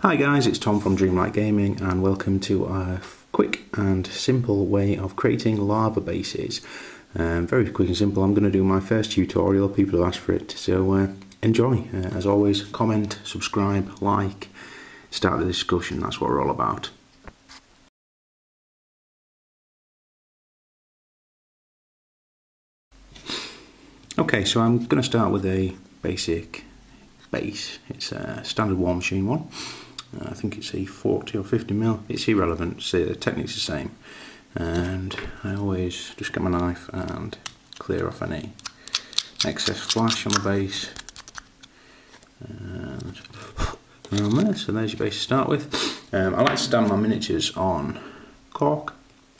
Hi guys, it's Tom from Dreamlight Gaming and welcome to a quick and simple way of creating lava bases. Very quick and simple. I'm going to do my first tutorial. People have asked for it, so enjoy. As always, comment, subscribe, like, start the discussion. That's what we're all about. Okay, so I'm going to start with a basic base. It's a standard War Machine one. I think it's a 40 or 50mm. It's irrelevant, so the technique's the same. And I always just get my knife and clear off any excess flash on the base. And around there, so there's your base to start with. I like to stand my miniatures on cork.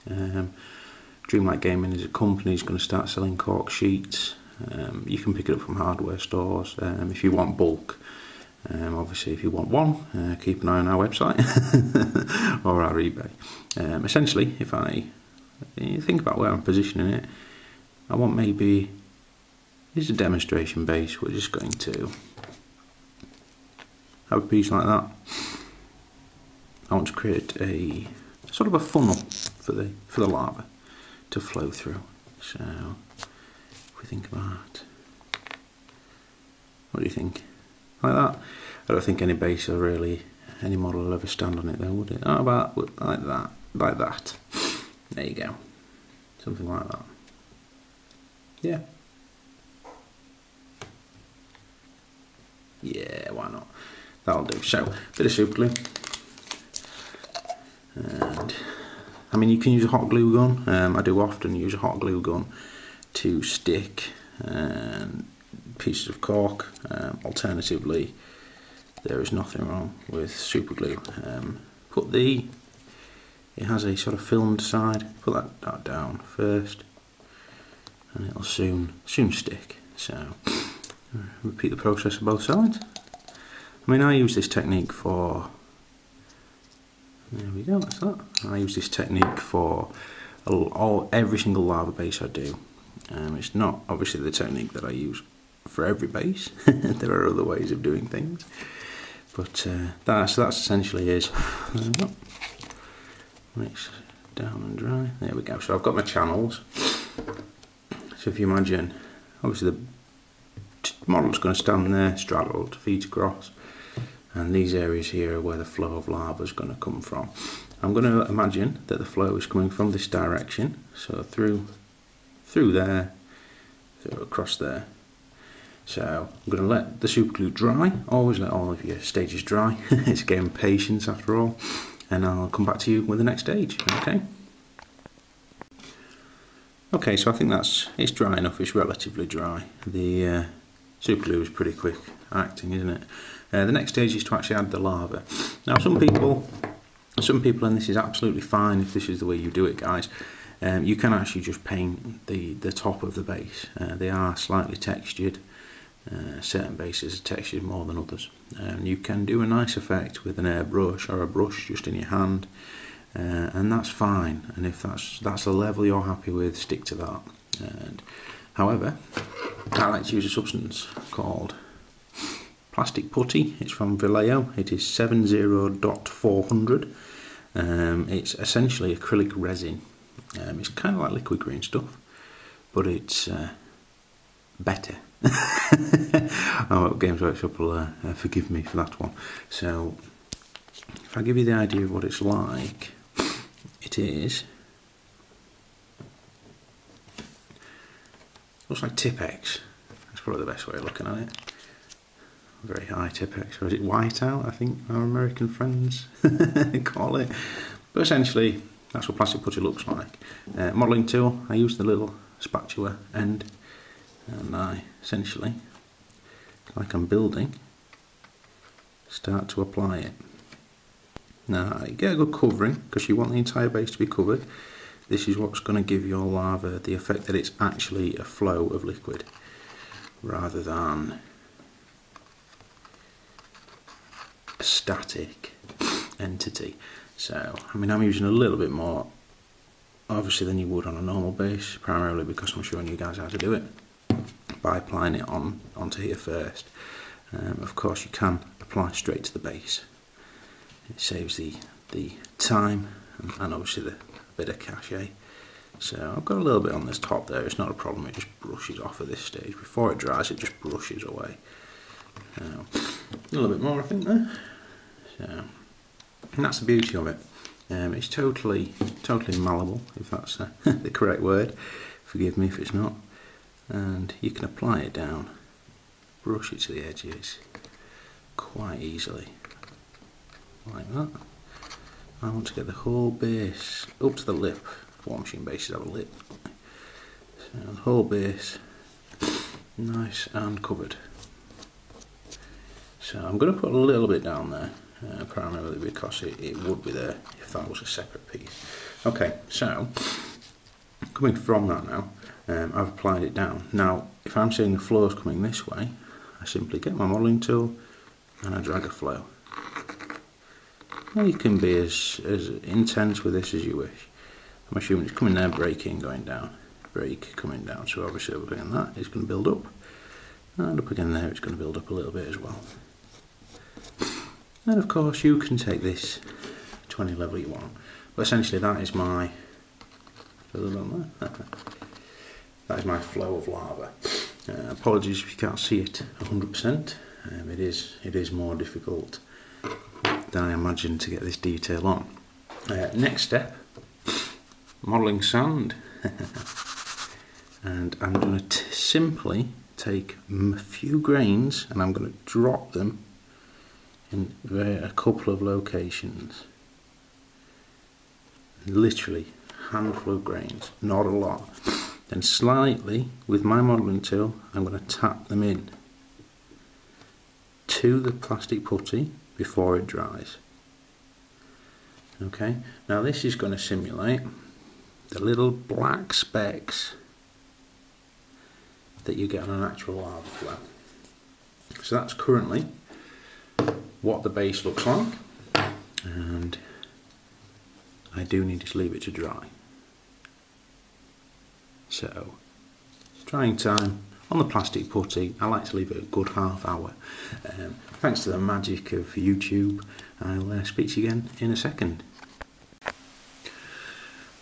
Dreamlight Gaming is a company who's going to start selling cork sheets. You can pick it up from hardware stores if you want bulk. Obviously, if you want one, keep an eye on our website or our eBay. Essentially, if I think about where I'm positioning it, I want maybe, this is a demonstration base, we're just going to have a piece like that. I want to create a sort of a funnel for the lava to flow through. So, if we think about, what do you think? Like that? I don't think any base or really any model will ever stand on it though, would it? How about like that? Like that. There you go. Something like that. Yeah. Yeah, why not? That'll do. So, bit of super glue. And I mean, you can use a hot glue gun. I do often use a hot glue gun to stick pieces of cork. Alternatively, there is nothing wrong with super glue. It has a sort of filmed side. Put that down first, and it'll soon stick. So repeat the process on both sides. I mean, I use this technique for. There we go. That's that. I use this technique for every single lava base I do. It's not obviously the technique that I use for every base. There are other ways of doing things, but that's essentially is. Mix down and dry. There we go. So I've got my channels. So if you imagine, obviously the model's going to stand there, straddled, feet across, and these areas here are where the flow of lava is going to come from. I'm going to imagine that the flow is coming from this direction, so through there, through across there. So I'm going to let the super glue dry. Always let all of your stages dry. It's a game of patience after all. And I'll come back to you with the next stage. Okay. Okay, so I think it's dry enough. It's relatively dry. The super glue is pretty quick acting, isn't it? The next stage is to actually add the lava. Now, some people, and this is absolutely fine if this is the way you do it, guys. You can actually just paint the top of the base. They are slightly textured. Certain bases are textured more than others. You can do a nice effect with an airbrush or a brush just in your hand, and that's fine. And if that's a level you're happy with, stick to that. However, I like to use a substance called plastic putty. It's from Vallejo. It is 70.400. It's essentially acrylic resin. It's kind of like liquid green stuff, but it's better. Games Workshop will forgive me for that one. So, if I give you the idea of what it's like, it looks like Tipp-Ex. That's probably the best way of looking at it. Very high Tipp-Ex, or is it whiteout? I think our American friends call it. But essentially, that's what plastic putty looks like. Modelling tool, I use the little spatula end, and I essentially, like I'm building, start to apply it. Now, you get a good covering because you want the entire base to be covered. This is what's going to give your lava the effect that it's actually a flow of liquid rather than a static entity. So, I mean, I'm using a little bit more obviously than you would on a normal base, primarily because I'm showing you guys how to do it by applying it onto here first. Of course, you can apply straight to the base, It saves the time and obviously the bit of cachet. So I've got a little bit on this top there, it's not a problem, it just brushes off at this stage. Before it dries it just brushes away. So, a little bit more I think there. So, and that's the beauty of it. It's totally malleable, if that's the correct word. Forgive me if it's not. And you can apply it down, brush it to the edges quite easily, like that. I want to get the whole base up to the lip. War machine bases have a lip. So the whole base nice and covered. So I'm going to put a little bit down there, primarily because it would be there if that was a separate piece. Okay, so coming from that now, I've applied it down. Now, if I'm seeing the flows coming this way, I simply get my modelling tool and I drag a flow. Now you can be as intense with this as you wish. I'm assuming it's coming there, breaking, going down, break, coming down. So obviously over again that it's going to build up, and up again there it's going to build up a little bit as well. And of course you can take this to any level you want. But essentially that is my that is my flow of lava. Apologies if you can't see it 100%. It is more difficult than I imagined to get this detail on. Next step, modelling sand. And I'm going to simply take a few grains and I'm going to drop them in a couple of locations. Literally a handful of grains, not a lot. Then slightly, with my modelling tool, I'm going to tap them in to the plastic putty before it dries. Okay, now this is going to simulate the little black specks that you get on an actual lava flow. So that's currently what the base looks like, and I do need to leave it to dry. So, drying time on the plastic putty, I like to leave it a good half hour. Thanks to the magic of YouTube, I'll speak to you again in a second.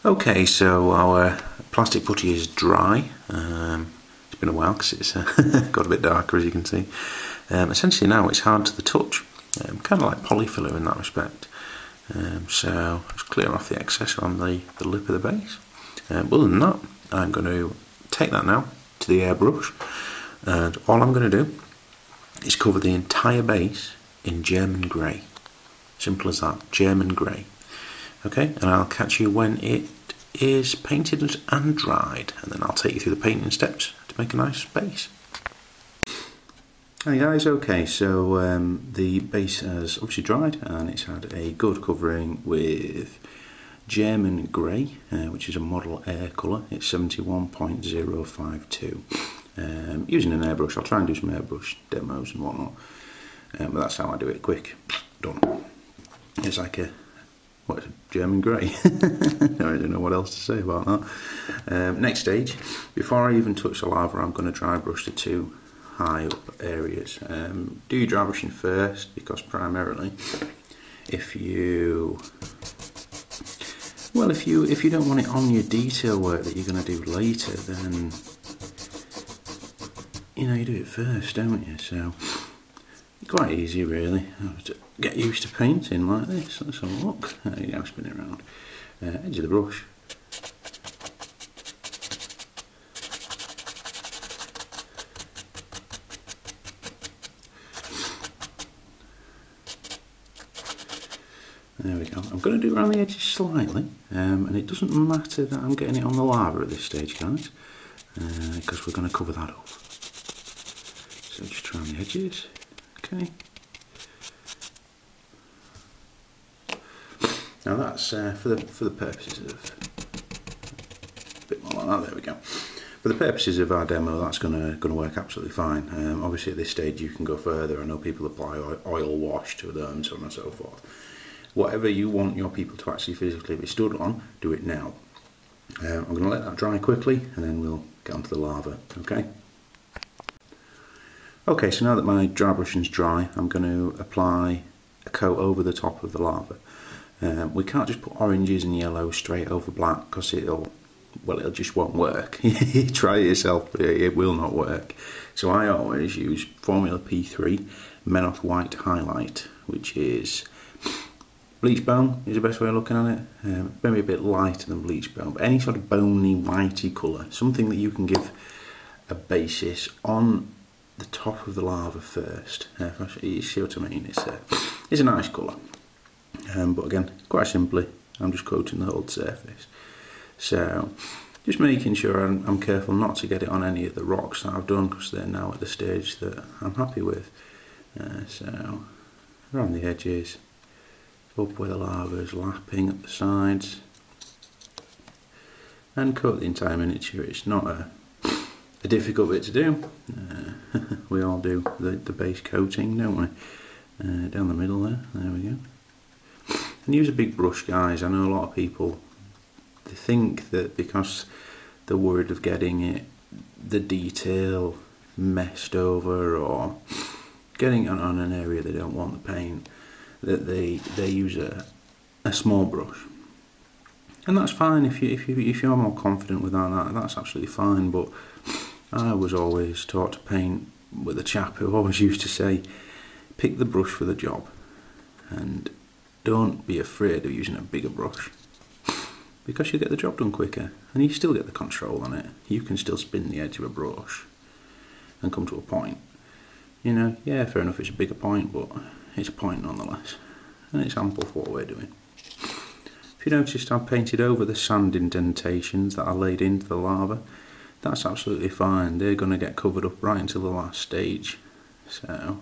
Okay, so our plastic putty is dry. It's been a while because it's got a bit darker, as you can see. Essentially now it's hard to the touch, kind of like polyfiller in that respect. So just clear off the excess on the lip of the base. Other than that, I'm going to take that now to the airbrush, and all I'm going to do is cover the entire base in German grey. Simple as that, German grey. Okay, and I'll catch you when it is painted and dried, and then I'll take you through the painting steps to make a nice base. Hi guys, okay, so the base has obviously dried and it's had a good covering with German grey, which is a model air colour. It's 71.052. Using an airbrush, I'll try and do some airbrush demos and whatnot, but that's how I do it, quick, done. It's like a, what is it, German grey? I don't know what else to say about that. Next stage, before I even touch the lava, I'm going to dry brush the two high up areas. Do your dry brushing first, because primarily if you don't want it on your detail work that you're going to do later, then you do it first, don't you? So quite easy really. Get used to painting like this. Let's have a look. There you go, spin it around. Edge of the brush. There we go. I'm going to do it around the edges slightly, and it doesn't matter that I'm getting it on the lava at this stage, guys, because we're going to cover that up. So just around the edges. Okay. Now that's for the purposes of a bit more like that. There we go. For the purposes of our demo, that's going to work absolutely fine. Obviously, at this stage, you can go further. I know people apply oil wash to them, so on and so forth. Whatever you want your people to actually physically be stood on, do it now. I'm going to let that dry quickly, and then we'll get onto the lava. Okay. Okay, so now that my dry brushing's dry, I'm going to apply a coat over the top of the lava. We can't just put oranges and yellows straight over black because it just won't work. Try it yourself, but it will not work. So I always use Formula P3 Menoth White Highlight, which is bleach bone is the best way of looking at it. Maybe a bit lighter than bleach bone, but any sort of bony, whitey colour, something that you can give a basis on the top of the lava first. You see what I mean? It's a nice colour, but again, quite simply, I'm just coating the whole surface. So just making sure I'm careful not to get it on any of the rocks that I've done, because they're now at the stage that I'm happy with. So around the edges, up where the lava is lapping at the sides, and coat the entire miniature. It's not a difficult bit to do. We all do the base coating, don't we? Down the middle there we go. And use a big brush, guys. I know a lot of people, they think that because they're worried of getting the detail messed over or getting it on an area they don't want the paint, that they use a small brush, and that's fine if you're more confident with that's absolutely fine. But I was always taught to paint with a chap who always used to say, pick the brush for the job, and don't be afraid of using a bigger brush, because you get the job done quicker and you still get the control on it. You can still spin the edge of a brush and come to a point. You know, yeah, fair enough, it's a bigger point, but it's a point nonetheless, and it's ample for what we're doing. If you noticed, I've painted over the sand indentations that I laid into the lava. That's absolutely fine. They're going to get covered up right until the last stage. So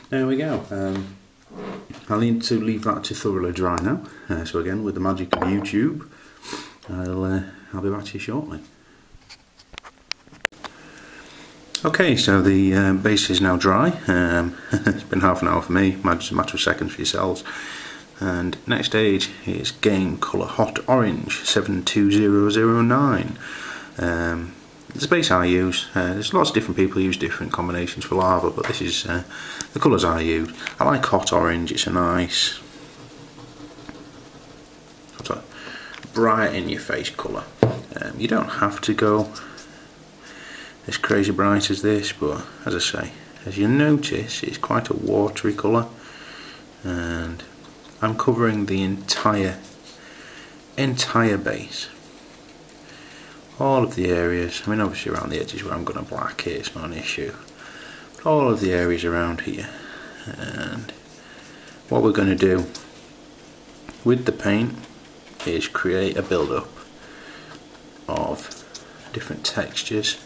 there we go. I'll need to leave that to thoroughly dry now. So again, with the magic of YouTube, I'll be back to you shortly. Okay, so the base is now dry. It's been half an hour for me, just a matter of seconds for yourselves. And next stage is Game Colour Hot Orange 72009. It's the base I use. There's lots of different people who use different combinations for lava, but this is the colours I use. I like hot orange. It's a nice sort of bright in your face colour. You don't have to go as crazy bright as this, but as I say, as you notice, it's quite a watery colour, and I'm covering the entire base. All of the areas, I mean obviously around the edges where I'm going to black it, it's not an issue. But all of the areas around here. And what we're going to do with the paint is create a build-up of different textures,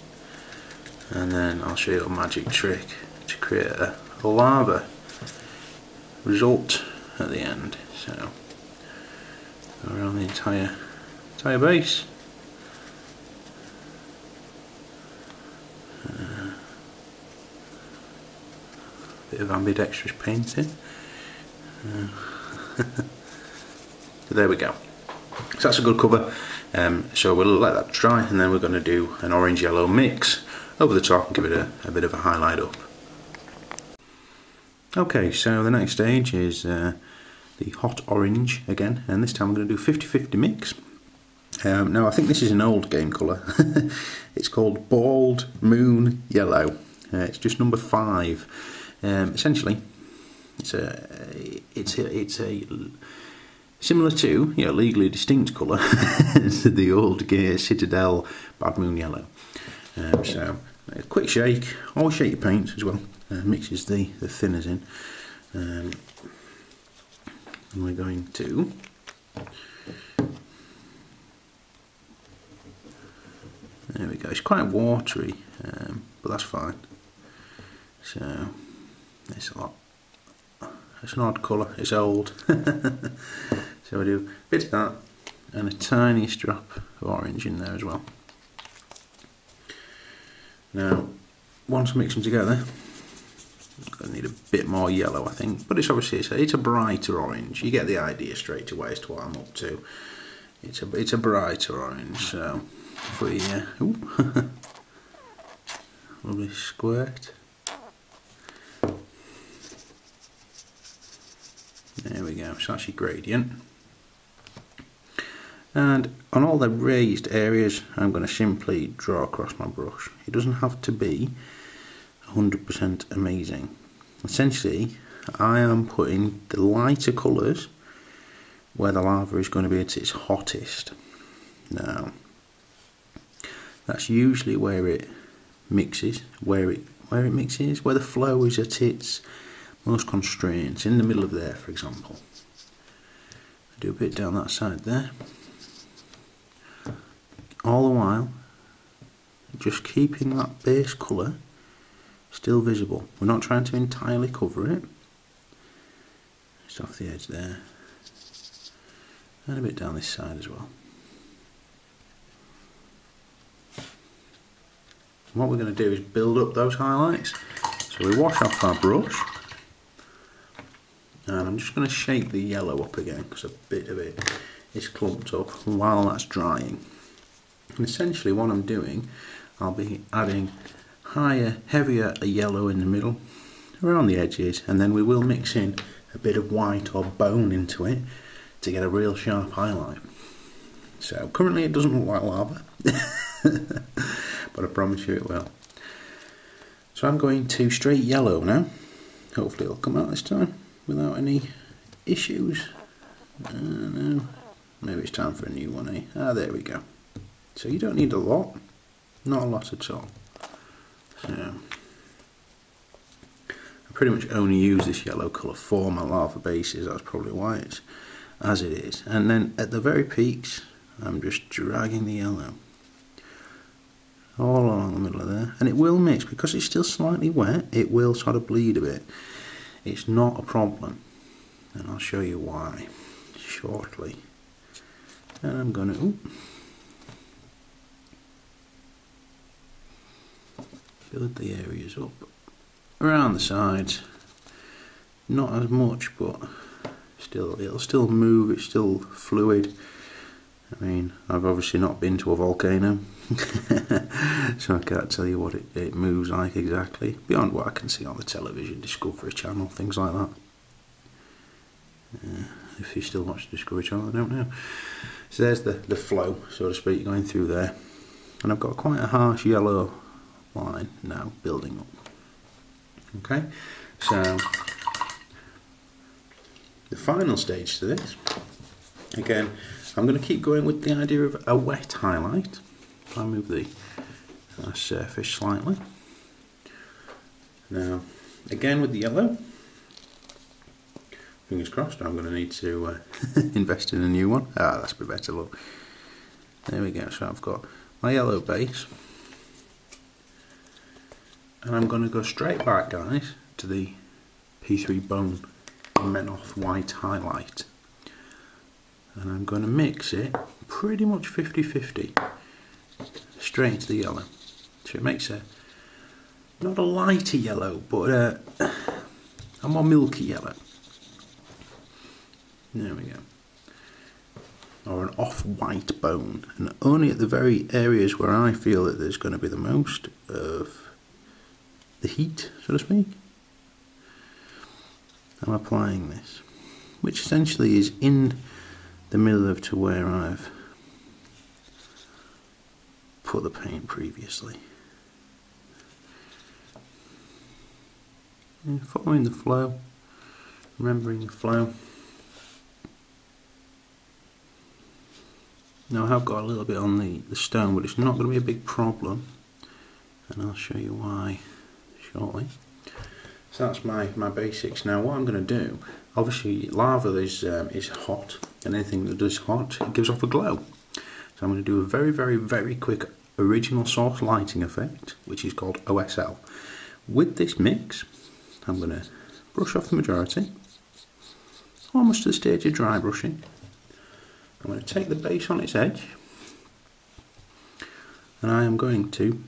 and then I'll show you a magic trick to create a lava result at the end. So go around the entire base. Bit of ambidextrous painting. So there we go. So that's a good cover. So we'll let that dry, and then we're going to do an orange-yellow mix over the top and give it a bit of a highlight up. Okay, so the next stage is the hot orange again, and this time I'm going to do 50-50 mix. Now I think this is an old game colour. It's called Bald Moon Yellow. It's just number 5. Essentially, it's a similar to, legally distinct colour to the old Gear Citadel Bad Moon Yellow. So a quick shake. Always shake your paints as well. Mixes the thinners in. And we're going to there we go. It's quite watery, but that's fine. So it's an odd colour. It's old. So we do a bit of that and a tiniest drop of orange in there as well. Now, once I mix them together, I need a bit more yellow, I think, but it's obviously it's a brighter orange. You get the idea straight away as to what I'm up to. It's a brighter orange. So if we lovely squirt. we go, it's actually gradient. And on all the raised areas, I'm going to simply draw across my brush. It doesn't have to be 100% amazing. Essentially, I am putting the lighter colours where the lava is going to be at its hottest. Now, that's usually where it mixes, where it mixes, where the flow is at its most constrained. In the middle of there, for example. I do a bit down that side there. All the while, just keeping that base colour still visible. We're not trying to entirely cover it. Just off the edge there. And a bit down this side as well. And what we're going to do is build up those highlights. So we wash off our brush. And I'm just going to shake the yellow up again because a bit of it is clumped up while that's drying. And essentially what I'm doing, I'll be adding higher, heavier yellow in the middle, around the edges, and then we will mix in a bit of white or bone into it to get a real sharp highlight. So currently it doesn't look like lava, but I promise you it will. So I'm going to straight yellow now. Hopefully it'll come out this time without any issues. No, maybe it's time for a new one, eh? Ah, there we go. So you don't need a lot, not a lot at all. So I pretty much only use this yellow colour for my lava bases, that's probably why it's as it is. And then at the very peaks, I'm just dragging the yellow all along the middle of there. And it will mix, because it's still slightly wet, it will sort of bleed a bit. It's not a problem, and I'll show you why shortly. And I'm going to build the areas up around the sides, not as much, but still it'll still move, it's still fluid. I mean, I've obviously not been to a volcano so I can't tell you what it moves like exactly, beyond what I can see on the television, Discovery Channel, things like that. If you still watch the Discovery Channel, I don't know. So there's the flow, so to speak, going through there, and I've got quite a harsh yellow line now building up. Okay, so the final stage to this, again, I'm going to keep going with the idea of a wet highlight. If I move the surface slightly. Now, again with the yellow, fingers crossed, I'm going to need to invest in a new one. Ah, that's a better look. There we go, so I've got my yellow base. And I'm going to go straight back, guys, to the P3 Bone Menoth White highlight. And I'm going to mix it pretty much 50-50 straight into the yellow. So it makes not a lighter yellow, but a more milky yellow. There we go. Or an off-white bone. And only at the very areas where I feel that there's going to be the most of the heat, so to speak, I'm applying this, which essentially is in the middle of to where I've put the paint previously. And following the flow, remembering the flow. Now I have got a little bit on the stone, but it's not going to be a big problem, and I'll show you why shortly. So that's my basics. Now what I'm going to do, obviously lava is hot, and anything that does hot, it gives off a glow. So I'm going to do a very quick original source lighting effect, which is called OSL. With this mix, I'm going to brush off the majority, almost to the stage of dry brushing. I'm going to take the base on its edge, and I am going to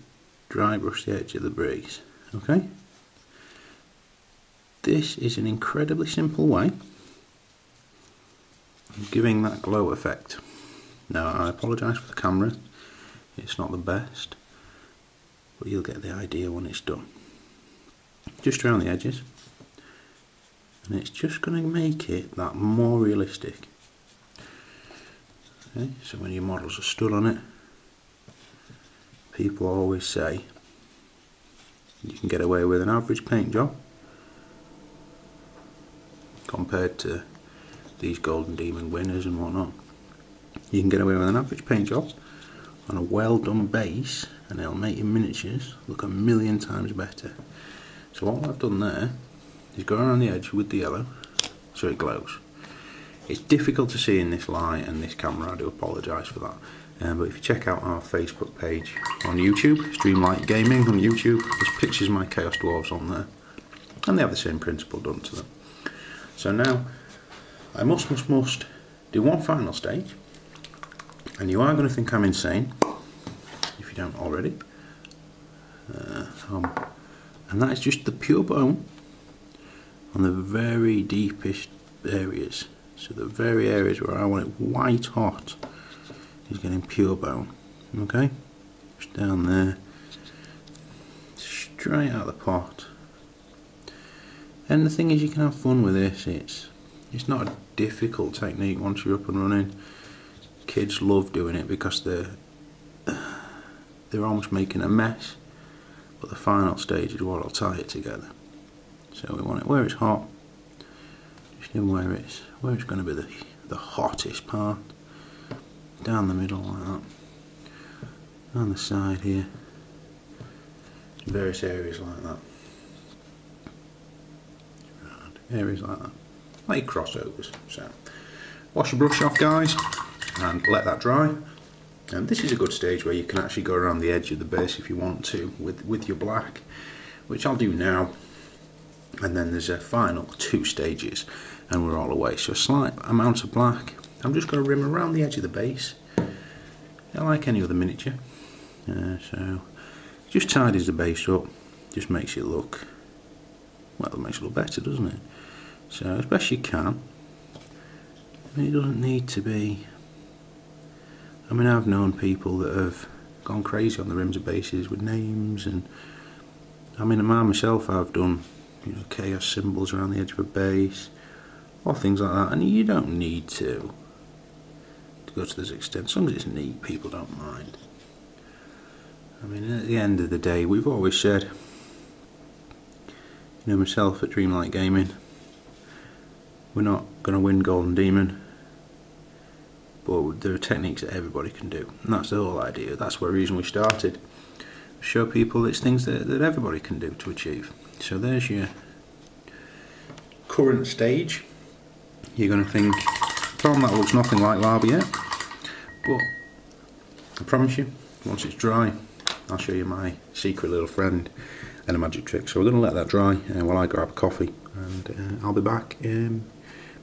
dry brush the edge of the base. Okay? This is an incredibly simple way of giving that glow effect. Now I apologise for the camera, it's not the best, but you'll get the idea when it's done. Just around the edges, and it's just going to make it that more realistic. Okay, so when your models are stood on it, people always say you can get away with an average paint job compared to these Golden Demon winners and whatnot. You can get away with an average paint job on a well done base, and it'll make your miniatures look a million times better. So all I've done there is go around the edge with the yellow so it glows. It's difficult to see in this light and this camera, I do apologise for that. But if you check out our Facebook page on YouTube, Dreamlight Gaming on YouTube, there's pictures of my Chaos Dwarves on there, and they have the same principle done to them. So now I must do one final stage, and you are going to think I'm insane if you don't already, and that is just the pure bone on the very deepest areas. So the very areas where I want it white hot is getting pure bone. Okay, just down there, straight out of the pot. And the thing is, you can have fun with this. It's not a difficult technique once you're up and running. Kids love doing it because they're almost making a mess, but the final stage is what will tie it together. So we want it where it's hot, just in where it's going to be the hottest part, down the middle like that, on the side here, various areas like that, areas like that, like crossovers. So wash your brush off, guys, and let that dry. And this is a good stage where you can actually go around the edge of the base if you want to with your black, which I'll do now. And then there's a final 2 stages and we're all away. So a slight amount of black, I'm just going to rim around the edge of the base, like any other miniature. So just tidies the base up, just makes it look, well, it makes it look better, doesn't it? So as best you can. I mean, it doesn't need to be, I mean, I've known people that have gone crazy on the rims of bases with names, and I mean, myself, I've done, you know, chaos symbols around the edge of a base, or things like that, and you don't need to go to this extent. As long as it's neat, people don't mind. I mean, at the end of the day, we've always said, you know, myself at Dreamlight Gaming, we're not going to win Golden Demon, but there are techniques that everybody can do, and that's the whole idea. That's the reason we started. Show people it's things that everybody can do to achieve. So there's your current stage. You're going to think, Tom, that looks nothing like lava yet, but I promise you, once it's dry, I'll show you my secret little friend and a magic trick. So we're going to let that dry while I grab a coffee, and I'll be back in,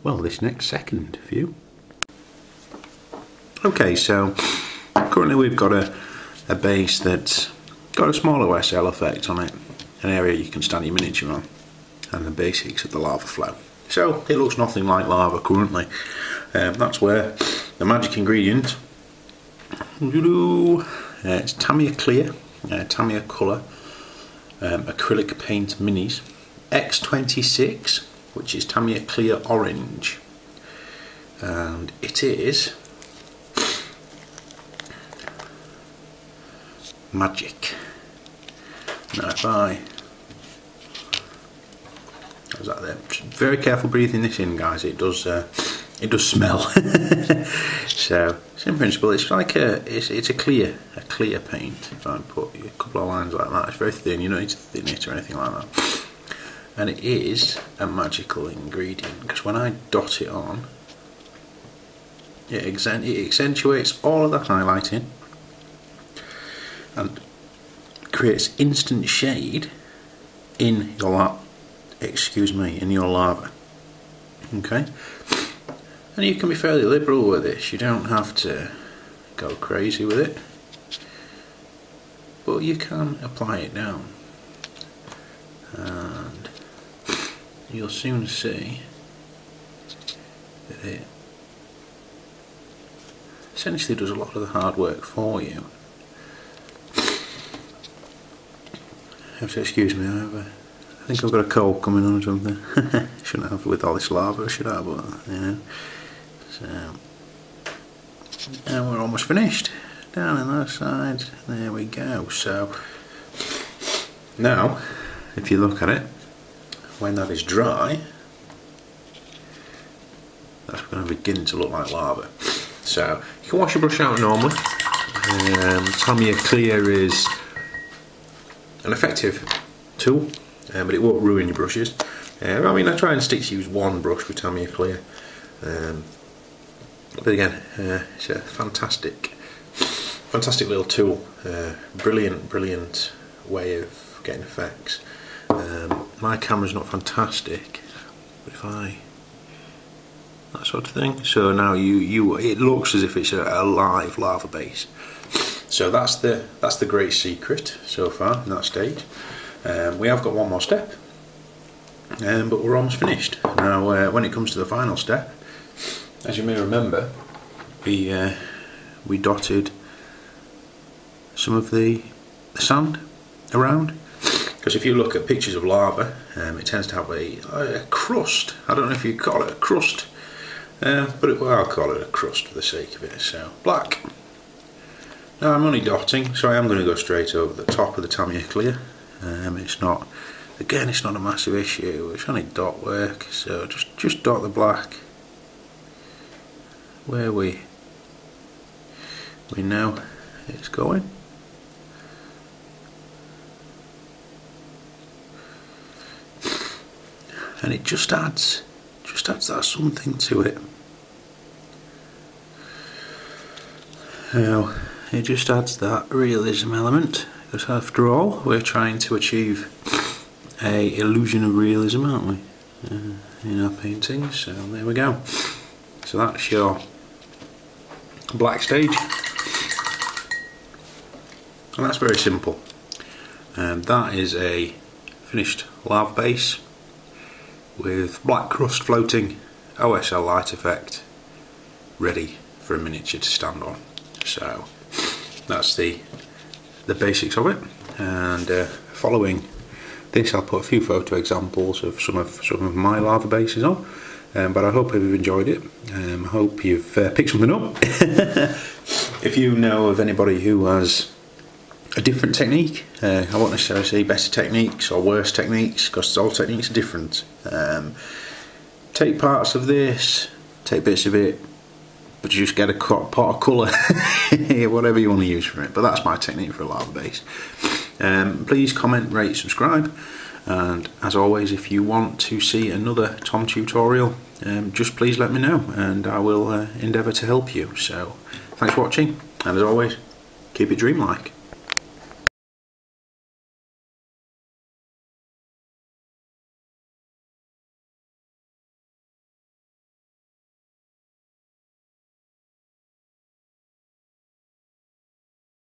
well, this next second for you. Okay, so currently we've got a base that's got a small OSL effect on it, an area you can stand your miniature on, and the basics of the lava flow. So it looks nothing like lava currently. That's where the magic ingredient, it's Tamiya Clear, Tamiya Colour, acrylic paint minis, X26, which is Tamiya Clear Orange, and it is magic. Now if I, how's that there? Very careful breathing this in, guys. It does smell. So in principle, it's like it's a clear paint. If I put a couple of lines like that, it's very thin. You don't need to thin it or anything like that. And it is a magical ingredient because when I dot it on, it accentuates all of the highlighting and creates instant shade in your in your lava. Okay, and you can be fairly liberal with this. You don't have to go crazy with it, but you can apply it down, and you'll soon see that it essentially does a lot of the hard work for you. You have to excuse me, I have I think I've got a cold coming on or something. Shouldn't have with all this lava, should I? But, you know. So, and we're almost finished. Down on that side. There we go. So, now, if you look at it, when that is dry, that's going to begin to look like lava. So, you can wash your brush out normally. Tamiya Clear is an effective tool, but it won't ruin your brushes. I mean, I try and stick to use one brush with Tamiya Clear, but again, it's a fantastic little tool. Brilliant way of getting effects. My camera's not fantastic, but if I that sort of thing. So now it looks as if it's a live lava base. So that's the great secret so far in that stage. We have got one more step, but we're almost finished. Now, when it comes to the final step, as you may remember, we dotted some of the sand around. Because if you look at pictures of lava, it tends to have a crust. I don't know if you call it a crust. But I'll call it a crust for the sake of it. So, black. Now I'm only dotting, so I am going to go straight over the top of the Tamiya Clear. It's not a massive issue. It's only dot work, so just dot the black where we know it's going. And it just adds that something to it. Now, it just adds that realism element, because after all, we're trying to achieve a illusion of realism, aren't we, in our paintings? So there we go. So that's your black stage, and that's very simple. That is a finished lava base with black crust floating, OSL light effect, ready for a miniature to stand on. So that's the basics of it, and following this I'll put a few photo examples of some of my lava bases on, but I hope you've enjoyed it. I hope you've picked something up. If you know of anybody who has a different technique, I won't necessarily say better techniques or worse techniques, because all techniques are different. Take parts of this, take bits of it, but just get a pot of colour, whatever you want to use for it. But that's my technique for a lava base. Please comment, rate, subscribe, and as always, if you want to see another Tom tutorial, just please let me know, and I will endeavour to help you. So thanks for watching, and as always, keep it dreamlike.